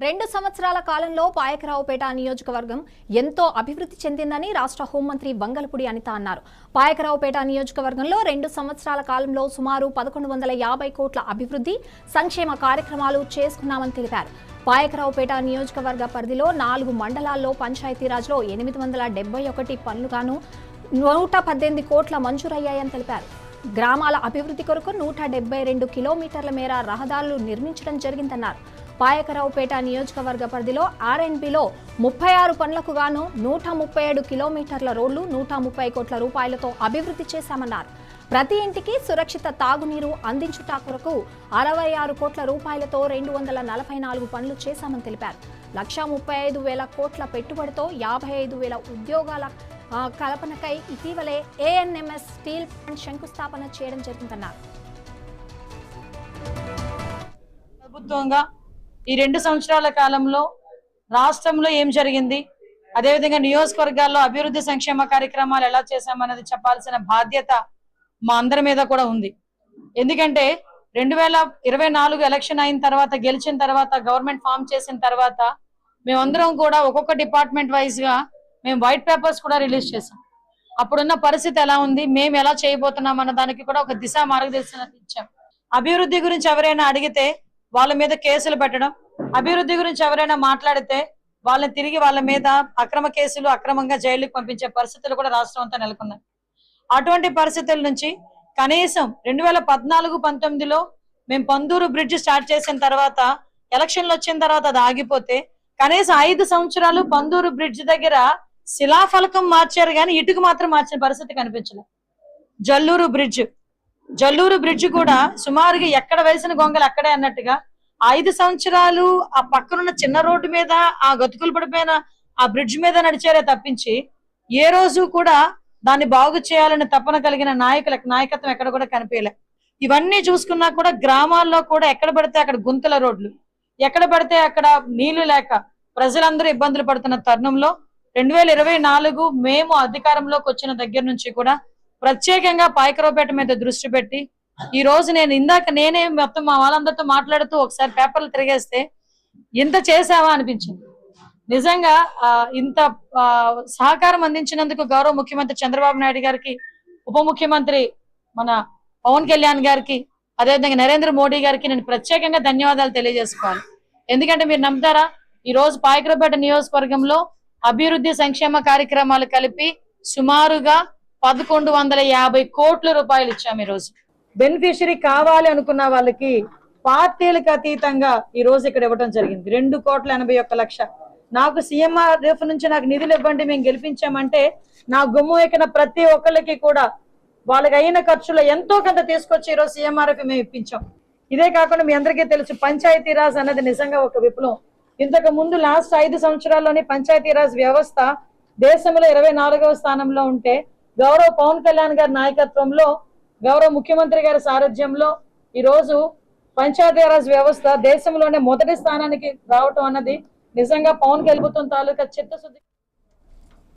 2 సంవత్సరాల కాలంలో పాయకరావుపేట నియోజకవర్గం ఎంతో అభివృద్ధి చెందిందని రాష్ట్ర హోంమంత్రి బంగళపూడి అనిత అన్నారు. పాయకరావుపేట నియోజకవర్గంలో 2 సంవత్సరాల కాలంలో సుమారు 1150 కోట్ల అభివృద్ధి సంక్షేమ కార్యక్రమాలు చేసుకున్నామని తెలిపారు. పాయకరావుపేట నియోజకవర్గ పరిధిలో 4 మండలాల్లో పంచాయతీరాజ్లో 871 పనులుగాను 118 కోట్ల మంజూరయ్యాయని తెలిపారు. గ్రామాల అభివృద్ధి కొరకు 172 కిలోమీటర్ల మేర రహదారులు నిర్మించడం జరిగిందన్నారు. పాయకరావుపేట నియోజకవర్గ పరిధిలో ఆర్ఎండ్బిలో 36 పనులకు గాను 137 కిలోమీటర్ల రోడ్లు 130 కోట్ల రూపాయలతో అభివృద్ధి చేశామన్నారు. ప్రతి ఇంటికి సురక్షిత తాగునీరు అందించుట కొరకు 66 కోట్ల రూపాయలతో 244 పనులు చేశామని తెలిపారు. 1,35,000 కోట్ల పెట్టుబడితో 55,000 ఉద్యోగాల కల్పనకై ఇటీవలే ఏఎన్ఎంఎస్ స్టీల్ ప్లాంట్ శంకుస్థాపన చేయడం జరిగిందన్నారు. ప్రభుత్వంగా ఈ 2 సంవత్సరాల కాలంలో రాష్ట్రంలో ఏం జరిగింది, అదేవిధంగా నియోజకవర్గాల్లో అభివృద్ధి సంక్షేమ కార్యక్రమాలు ఎలా చేశామన్నది చెప్పాల్సిన బాధ్యత మా అందరి మీద కూడా ఉంది. ఎందుకంటే 2024 ఎలక్షన్ అయిన తర్వాత, గెలిచిన తర్వాత, గవర్నమెంట్ ఫామ్ చేసిన తర్వాత మేమందరం కూడా ఒక్కొక్క డిపార్ట్మెంట్ వైజ్ గా మేము వైట్ పేపర్స్ కూడా రిలీజ్ చేసాం. అప్పుడున్న పరిస్థితి ఎలా ఉంది, మేము ఎలా చేయబోతున్నాం అన్న దానికి కూడా ఒక దిశా మార్గదర్శనం ఇచ్చాం. అభివృద్ధి గురించి ఎవరైనా అడిగితే వాళ్ళ మీద కేసులు పెట్టడం, అభివృద్ధి గురించి ఎవరైనా మాట్లాడితే వాళ్ళని తిరిగి వాళ్ళ మీద అక్రమ కేసులు, అక్రమంగా జైలుకి పంపించే పరిస్థితులు కూడా రాష్ట్రం అంతా నెలకొన్నాయి. అటువంటి పరిస్థితుల నుంచి కనీసం 2014-19లో మేము పందూరు బ్రిడ్జ్ స్టార్ట్ చేసిన తర్వాత, ఎలక్షన్లు వచ్చిన తర్వాత అది ఆగిపోతే కనీసం 5 సంవత్సరాలు పందూరు బ్రిడ్జ్ దగ్గర శిలాఫలకం మార్చారు కానీ ఇటుకు మాత్రం మార్చిన పరిస్థితి కనిపించలేదు. జల్లూరు బ్రిడ్జ్ కూడా సుమారుగా ఎక్కడ వేసిన గొంగలు అక్కడే అన్నట్టుగా 5 సంవత్సరాలు ఆ పక్కనున్న చిన్న రోడ్డు మీద, ఆ గతుకులు పడిపోయిన ఆ బ్రిడ్జ్ మీద నడిచారే తప్పించి ఏ రోజు కూడా దాన్ని బాగు చేయాలని తపన కలిగిన నాయకత్వం ఎక్కడ కూడా కనిపించలే. ఇవన్నీ చూసుకున్నా కూడా గ్రామాల్లో కూడా ఎక్కడ పడితే అక్కడ గుంతల రోడ్లు, ఎక్కడ పడితే అక్కడ నీళ్లు లేక ప్రజలందరూ ఇబ్బందులు పడుతున్న తరుణంలో 2024 మేము అధికారంలోకి వచ్చిన దగ్గర నుంచి కూడా ప్రత్యేకంగా పాయకరావుపేట మీద దృష్టి పెట్టి ఈ రోజు నేనే మొత్తం మా వాళ్ళందరితో మాట్లాడుతూ ఒకసారి పేపర్లు తిరిగేస్తే ఇంత చేసావా అనిపించింది. నిజంగా ఇంత సహకారం అందించినందుకు గౌరవ ముఖ్యమంత్రి చంద్రబాబు నాయుడు గారికి, ఉప ముఖ్యమంత్రి మన పవన్ కళ్యాణ్ గారికి, అదేవిధంగా నరేంద్ర మోడీ గారికి నేను ప్రత్యేకంగా ధన్యవాదాలు తెలియజేసుకోవాలి. ఎందుకంటే మీరు నమ్ముతారా, ఈ రోజు పాయకరావుపేట నియోజకవర్గంలో అభివృద్ధి సంక్షేమ కార్యక్రమాలు కలిపి సుమారుగా 1150 కోట్ల రూపాయలు ఇచ్చాము. ఈ రోజు బెనిఫిషరీ కావాలి అనుకున్న వాళ్ళకి పార్టీలకు అతీతంగా ఈ రోజు ఇక్కడ ఇవ్వడం జరిగింది. 2,81,00,000. నాకు సీఎంఆర్ఎఫ్ నుంచి నాకు నిధులు ఇవ్వండి, మేము గెలిపించామంటే నా గుమ్ము ఎక్కిన ప్రతి ఒక్కరికి కూడా వాళ్ళకి అయిన ఖర్చులో ఎంతో కొంత తీసుకొచ్చి ఈరోజు సీఎంఆర్ఎఫ్ మేము ఇప్పించాం. ఇదే కాకుండా మీ అందరికీ తెలుసు, పంచాయతీరాజ్ అన్నది నిజంగా ఒక విప్లవం. ఇంతకు ముందు లాస్ట్ 5 సంవత్సరాల్లోనే పంచాయతీరాజ్ వ్యవస్థ దేశంలో 24వ స్థానంలో ఉంటే గౌరవ పవన్ కళ్యాణ్ గారి నాయకత్వంలో, గౌరవ ముఖ్యమంత్రి గారి సారథ్యంలో ఈ రోజు పంచాయతీరాజ్ వ్యవస్థ దేశంలోనే మొదటి స్థానానికి రావటం అన్నది నిజంగా పవన్ కళ్యాణ్ తాలూకా చిత్తశుద్ధి.